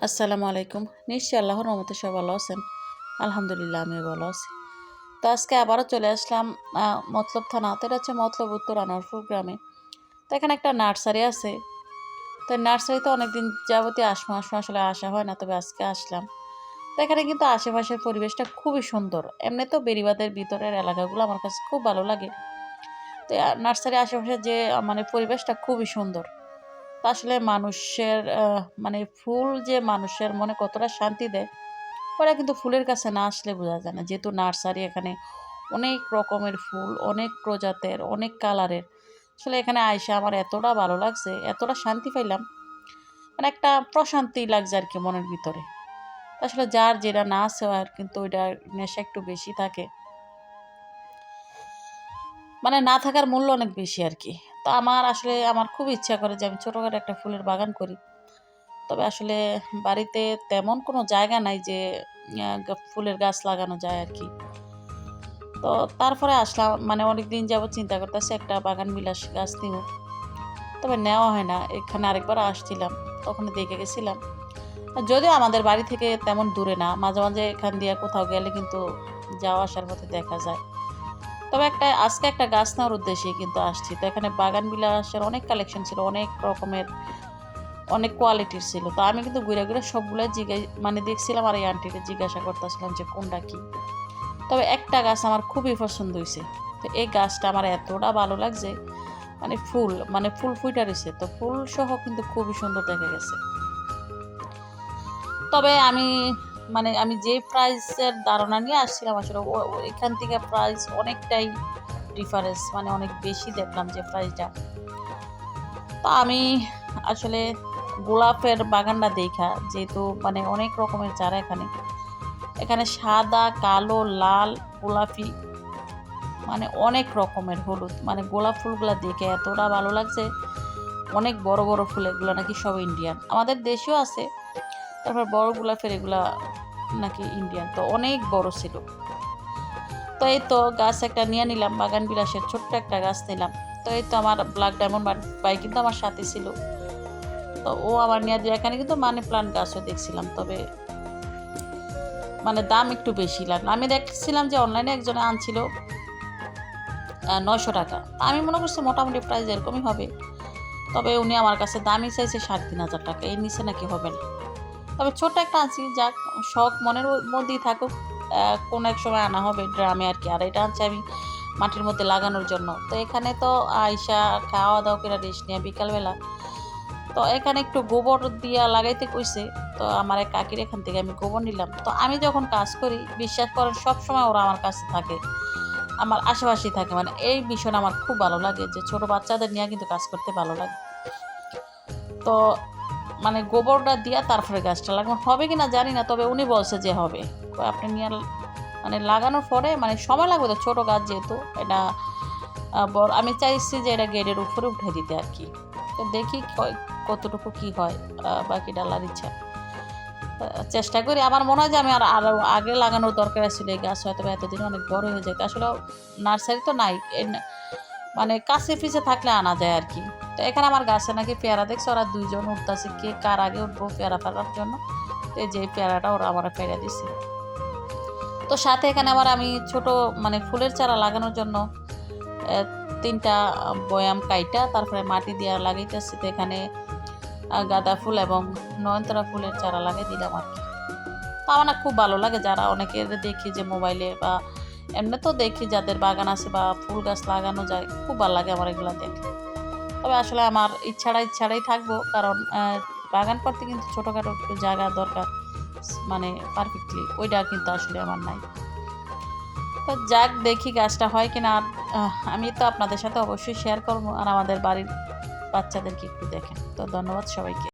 আসসালামু আলাইকুম। নিশ্চয়ই আল্লাহর রহমতে সবাই ভালো আছেন। আলহামদুলিল্লাহ আমিও ভালো আছি। তো আজকে আবারও চলে আসলাম মতলব থানা। তো এটা হচ্ছে মতলব উত্তর আনোয়ারপুর গ্রামে। তো এখানে একটা নার্সারি আছে। তো নার্সারিতে অনেকদিন যাবতীয় আসা আসলে আসা হয় না, তবে আজকে আসলাম। তো এখানে কিন্তু আশেপাশের পরিবেশটা খুবই সুন্দর। এমনি তো বেড়িবাঁধের ভিতরের এলাকাগুলো আমার কাছে খুব ভালো লাগে। তো নার্সারির আশেপাশে যে মানে পরিবেশটা খুবই সুন্দর। তো আসলে মানুষের মানে ফুল যে মানুষের মনে কতটা শান্তি দেয়, ওরা কিন্তু ফুলের কাছে না আসলে বোঝা যায় না। যেহেতু নার্সারি, এখানে অনেক রকমের ফুল, অনেক প্রজাতের, অনেক কালারের। আসলে এখানে আইসা আমার এতটা ভালো লাগছে, এতটা শান্তি পাইলাম, মানে একটা প্রশান্তি লাগছে আর কি মনের ভিতরে। আসলে যার যেটা না আছে আর কিন্তু ওইটার নেশা একটু বেশি থাকে, মানে না থাকার মূল্য অনেক বেশি আর কি। তো আমার খুব ইচ্ছা করে যে আমি ছোটোখাটো একটা ফুলের বাগান করি। তবে আসলে বাড়িতে তেমন কোনো জায়গা নাই যে ফুলের গাছ লাগানো যায় আর কি। তো তারপরে আসলাম, মানে অনেকদিন যাবত চিন্তা করতেছি একটা বাগান বিলাস গাছ নিব, তবে নেওয়া হয় না। এখানে আরেকবার আসছিলাম, তখন দেখে গেছিলাম। যদিও আমাদের বাড়ি থেকে তেমন দূরে না, মাঝে মাঝে এখান দিয়ে কোথাও গেলে কিন্তু যাওয়া আসার পথে দেখা যায়। তবে আজকে একটা গাছ নেওয়ার উদ্দেশ্যে কিন্তু আসছি। তো এখানে বাগান বিলাসের অনেক কালেকশন ছিল, অনেক রকমের, অনেক কোয়ালিটির ছিল। তো আমি কিন্তু ঘুরে ঘুরে সবগুলো মানে দেখছিলাম, আর এই আন্টিকে জিজ্ঞাসা করতেছিলাম যে কোনটা কি। তবে একটা গাছ আমার খুবই পছন্দ হয়েছে। তো এই গাছটা আমার এতটা ভালো লাগছে, মানে ফুল ফুইটা রয়েছে, তো ফুল সহ কিন্তু খুবই সুন্দর দেখা গেছে। তবে আমি যে প্রাইসের ধারণা নিয়ে আসছিলাম, আসলে এখান থেকে প্রাইস অনেকটাই ডিফারেন্স, মানে অনেক বেশি দেখলাম যে প্রাইসটা। তো আমি আসলে গোলাপের বাগানটা দেখা, যেহেতু মানে অনেক রকমের চারা এখানে, এখানে সাদা, কালো, লাল, গোলাপি, মানে অনেক রকমের হলুদ, মানে গোলাপ ফুলগুলা দেখে এতটা ভালো লাগছে। অনেক বড় বড় ফুল, এগুলো নাকি সব ইন্ডিয়ান, আমাদের দেশেও আছে। তারপর বড় গোলাপের এগুলা নাকি ইন্ডিয়ান, তো অনেক বড় ছিল। তো এই তো গাছ একটা নিয়ে নিলাম, বাগান বিলাসের ছোট্ট একটা গাছ নিলাম। তো এই তো আমার ব্ল্যাক ডায়মন্ড বাই কিন্তু আমার সাথে ছিল। তো ও আমার নিয়ে দিয়ে, এখানে কিন্তু মানি প্লান্ট গাছও দেখছিলাম, তবে মানে দাম একটু বেশি লাগলো। আমি দেখছিলাম যে অনলাইনে একজনে আনছিল 900 টাকা। আমি মনে করছি মোটামুটি প্রাইস এরকমই হবে। তবে উনি আমার কাছে দামই চাইছে 3,500 টাকা, এর নিচে নাকি হবে না। তবে ছোট একটা আনছি, যাক, শখ মনের মধ্যেই থাকুক। কোনো এক সময় আনা হবে ড্রামে আর কি। আর এটা আনছি আমি মাটির মধ্যে লাগানোর জন্য। তো এখানে তো আইসা খাওয়া দাওয়া করে রেস্ট নিয়ে বিকালবেলা, তো এখানে একটু গোবর দিয়া লাগাইতে কইছে। তো আমার এক কাকির এখান থেকে আমি গোবর নিলাম। তো আমি যখন কাজ করি, বিশ্বাস করেন, সবসময় ওরা আমার কাছে থাকে, আমার আশেপাশেই থাকে। মানে এই বিষয়টা আমার খুব ভালো লাগে যে ছোট বাচ্চাদের নিয়ে কিন্তু কাজ করতে ভালো লাগে। তো মানে গোবরটা দিয়া তারপরে গাছটা লাগানো হবে কিনা জানি না, তবে উনি বলছে যে হবে। আপনি নিয়ে মানে লাগানোর পরে মানে সময় লাগবে, তো ছোট গাছ যেহেতু এটা বড়, আমি চাইছি যে এটা গেটের উপরে উঠে দিতে আর কি। তো দেখি কতটুকু কি হয়, বাকি ডালার ইচ্ছা। চেষ্টা করি। আমার মনে হয় যে আমি আরো আগে লাগানোর দরকার ছিল এই গাছ, হয়তো এতদিন অনেক বড় হয়ে যেত। আসলে নার্সারি তো নাই, মানে কাছে পিছে থাকলে আনা যায় আর কি। তো এখানে আমার গাছে নাকি পেয়ারা দেখছে, ওরা দুইজন উঠতেছে, কে কার আগে উঠবো পেয়ারা ফেলার জন্য। তো এই যে পেয়ারাটা ওরা আমার ফেলে দিছে। তো সাথে এখানে আমি ছোট মানে ফুলের চারা লাগানোর জন্য 3টা বয়াম কাইটা তারপরে মাটি দিয়ে লাগাইতেছি। তো এখানে গাঁদা ফুল এবং নয়নতারা ফুলের চারা লাগিয়ে দিলাম আর কি। তো আমার না খুব ভালো লাগে, যারা অনেকের দেখি যে মোবাইলে বা এমনি তো দেখি যাদের বাগান আছে বা ফুল গাছ লাগানো যায়, খুব ভালো লাগে আমার এগুলো দেখলে। তবে আসলে আমার ইচ্ছাটাই থাকবো, কারণ বাগান করতে কিন্তু ছোটোখাটো একটু জায়গা দরকার, মানে পারফেক্টলি ওইটা কিন্তু আসলে আমার নাই। তো যাক, দেখি গাছটা হয় কিনা। আর আমি তো আপনাদের সাথে অবশ্যই শেয়ার করবো, আর আমাদের বাড়ির বাচ্চাদেরকে একটু দেখেন। তো ধন্যবাদ সবাইকে।